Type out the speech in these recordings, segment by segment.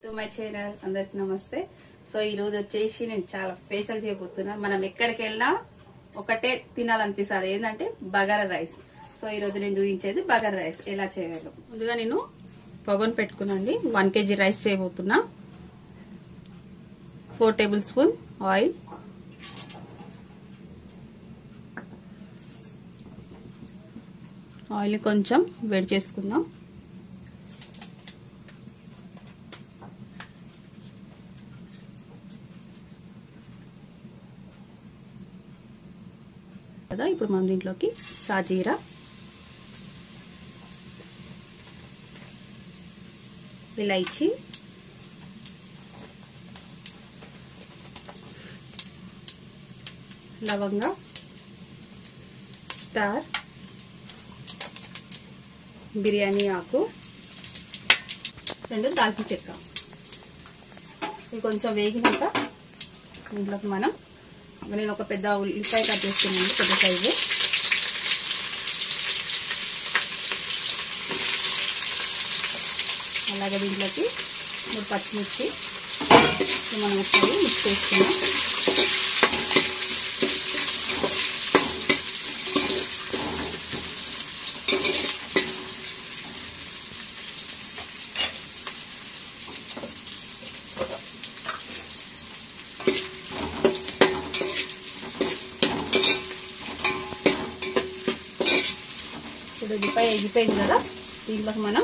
To my channel అందరికి నమస్తే. So ఈ రోజు వచ్చేసి నేను చాలా స్పెషల్ చేయబోతున్నా. మనం ఎక్కడికి వెళ్ళినా ఒకటే తినాలనిపిస్తుంది, ఏంటంటే బగారా రైస్. సో ఈ రోజు నేను చూపించేది బగారా రైస్ ఎలా చేయాలో. ముందుగా నేను పొగను పెట్టుకున్నాండి. 1 kg రైస్ చేయబోతున్నా. 4 టేబుల్ స్పూన్ ఆయిల్, ఆయిల్ కొంచెం వేడి చేసుకుందాం. కదా ఇప్పుడు మనం దీంట్లోకి సాజీరా, ఇలాచీ, లవంగ, స్టార్, బిర్యానీ ఆకు, 2 దాల్చిన చెక్క. ఇవి కొంచెం వేగినాక దీంట్లోకి మనం, నేను ఒక పెద్ద ఉల్లిపాయ కట్ చేసుకున్నాను, పెద్ద సైజు. అలాగే దీంట్లోకి 3 పచ్చిమిర్చి మనం ఒకసారి మిక్స్ చేసుకున్నాం. ఇప్పుడు ఉల్లిపాయ ఎగిపోయింది కదా, దీంట్లోకి మనం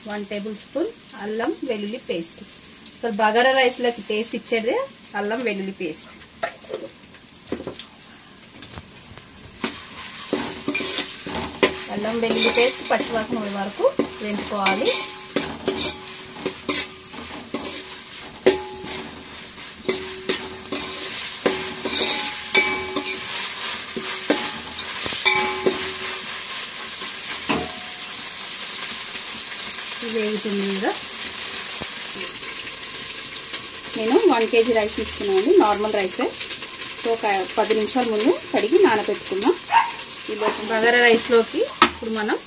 వన్ టేబుల్ స్పూన్ అల్లం వెల్లుల్లి పేస్ట్. అసలు బగారా రైస్ లోకి టేస్ట్ ఇచ్చేదే అల్లం వెల్లుల్లి పేస్ట్. అల్లం వెల్లుల్లి పేస్ట్ పచ్చివాసన పోయే వరకు వేసుకోవాలి. వేగుతుంది కదా. నేను 1 kg రైస్ తీసుకున్నాను, నార్మల్ రైసే. సో ఒక 10 నిమిషాల ముందు కడిగి నానబెట్టుకున్నాం. ఈ బగారా రైస్లోకి ఇప్పుడు మనం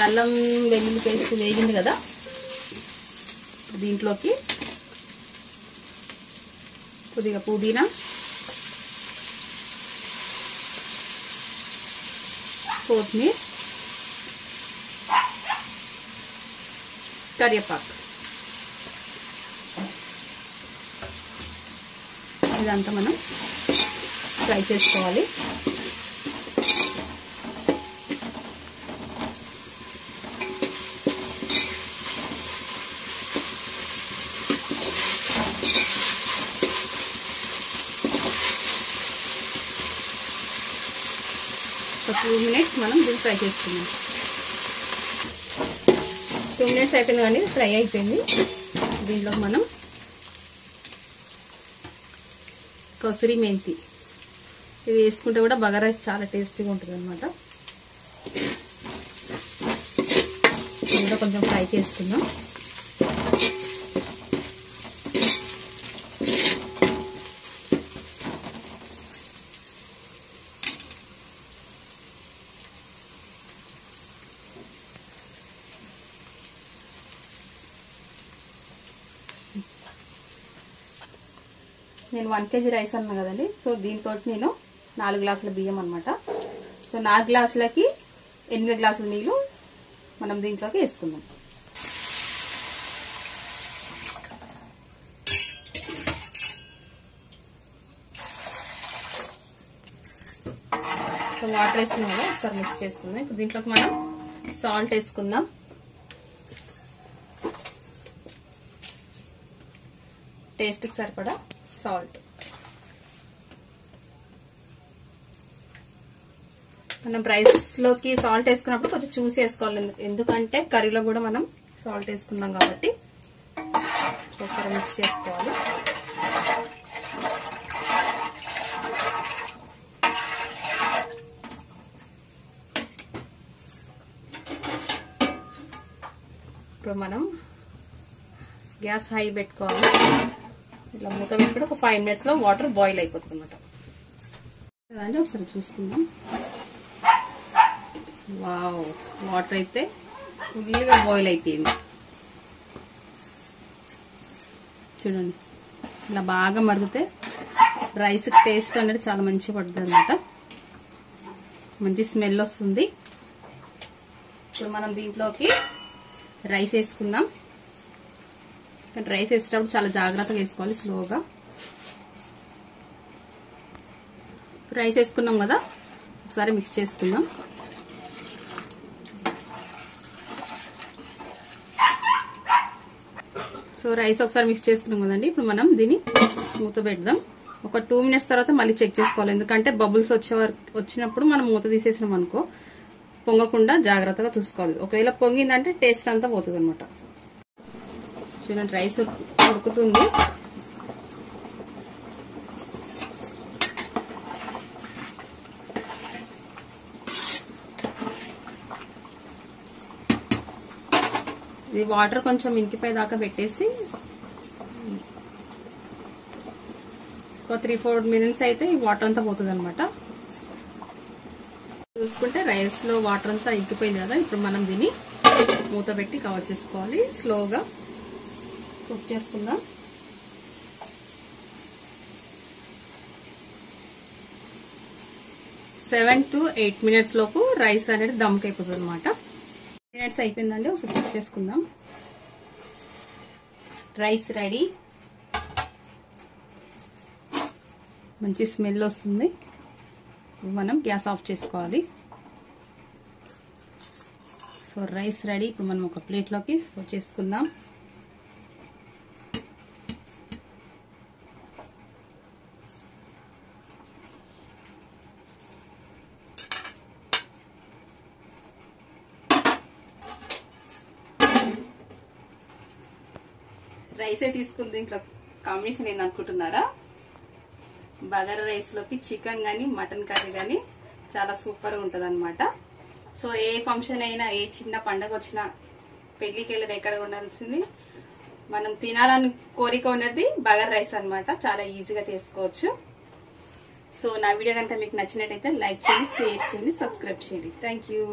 అల్లం వెల్లుల్లి పేస్ట్ వేగింది కదా, దీంట్లోకి కొద్దిగా పుదీనా, కొత్తిమీర, కరివేపాకు, ఇదంతా మనం ఫ్రై చేసుకోవాలి. ఒక 2 మినిట్స్ మనం దీన్ని ఫ్రై చేసుకున్నాం. 2 మినిట్స్ అయిపోయింది కానీ ఫ్రై అయిపోయింది. దీంట్లో మనం కసూరి మెంతి ఇది వేసుకుంటే కూడా బగారా రైస్ చాలా టేస్టీగా ఉంటుంది అనమాట. దీంట్లో కొంచెం ఫ్రై చేసుకుందాం. నేను 1 kg రైస్ అన్నా కదండి. సో దీంతో నేను 4 గ్లాసుల బియ్యం అనమాట. సో 4 గ్లాసులకి 8 గ్లాసుల నీళ్ళు మనం దీంట్లోకి వేసుకుందాం. సో వాటర్ వేసుకున్నాం కదా, ఒకసారి మిక్స్ చేసుకుందాం. ఇప్పుడు దీంట్లోకి మనం సాల్ట్ వేసుకుందాం. టేస్ట్కి సరిపడా సాల్ట్. మనం రైస్ లోకి సాల్ట్ వేసుకున్నప్పుడు కొంచెం చూసి వేసుకోవాలి, ఎందుకంటే కర్రీలో కూడా మనం సాల్ట్ వేసుకున్నాం కాబట్టి. ఒకసారి మిక్స్ చేసుకోవాలి. ఇప్పుడు మనం గ్యాస్ హై పెట్టుకోవాలి. ఇట్లా మూత పెట్టుకుంటే ఒక 5 minutes లో వాటర్ బాయిల్ అయిపోతుంది అన్నమాట. అంటే ఒకసారి చూసుకుందాం. వావ్, వాటర్ అయితే ఫుల్గా బాయిల్ అయిపోయింది. చూడండి, ఇలా బాగా మరిగితే రైస్ టేస్ట్ అనేది చాలా మంచిగా పడుతుంది అనమాట. మంచి స్మెల్ వస్తుంది. ఇప్పుడు మనం దీంట్లోకి రైస్ వేసుకుందాం. రైస్ వేసేటప్పుడు చాలా జాగ్రత్తగా వేసుకోవాలి, స్లోగా. రైస్ వేసుకున్నాం కదా, ఒకసారి మిక్స్ చేసుకుందాం. సో రైస్ ఒకసారి మిక్స్ చేసుకున్నాం కదండి. ఇప్పుడు మనం దీన్ని మూత పెడదాం. ఒక 2 minutes తర్వాత మళ్ళీ చెక్ చేసుకోవాలి. ఎందుకంటే బబుల్స్ వచ్చినప్పుడు మనం మూత తీసేసినాం అనుకో పొంగకుండా జాగ్రత్తగా చూసుకోవాలి. ఒకవేళ పొంగిందంటే టేస్ట్ అంతా పోతుంది అనమాట. చూడండి, రైస్ ఉడుకుతుంది. ఇది వాటర్ కొంచెం ఇంకిపోయి దాకా పెట్టేసి ఒక 3-4 minutes అయితే ఈ వాటర్ అంతా పోతుంది అనమాట. చూసుకుంటే రైస్ లో వాటర్ అంతా ఇంకిపోయింది కదా. ఇప్పుడు మనం దీన్ని మూత పెట్టి కవర్ చేసుకోవాలి. స్లోగా కుక్ చేసుకుందాం. సెవెన్ to 8 minutes లోపు రైస్ అనేది దమ్కి అయిపోతుంది అనమాట. మినిట్స్ అయిపోయిందండి, ఒకసారి చెక్ చేసుకుందాం. Rice ready. మంచి స్మెల్ వస్తుంది. మనం గ్యాస్ ఆఫ్ చేసుకోవాలి. So rice ready. ఇప్పుడు మనం ఒక ప్లేట్లోకి చేసుకుందాం. రైసే తీసుకుంది, ఇంకా కాంబినేషన్ ఏందనుకుంటున్నారా? బగారా రైస్ లోకి చికెన్ గానీ మటన్ కర్రీ గానీ చాలా సూపర్ గా ఉంటది అనమాట. సో ఏ ఫంక్షన్ అయినా, ఏ చిన్న పండగ వచ్చినా, పెళ్లికి వెళ్ళిన ఎక్కడ ఉండాల్సింది మనం తినాలని కోరిక ఉన్నది బగారా రైస్ అనమాట. చాలా ఈజీగా చేసుకోవచ్చు. సో నా వీడియో కనుక మీకు నచ్చినట్టయితే లైక్ చేయండి, షేర్ చేయండి, సబ్స్క్రైబ్ చేయండి. Thank you.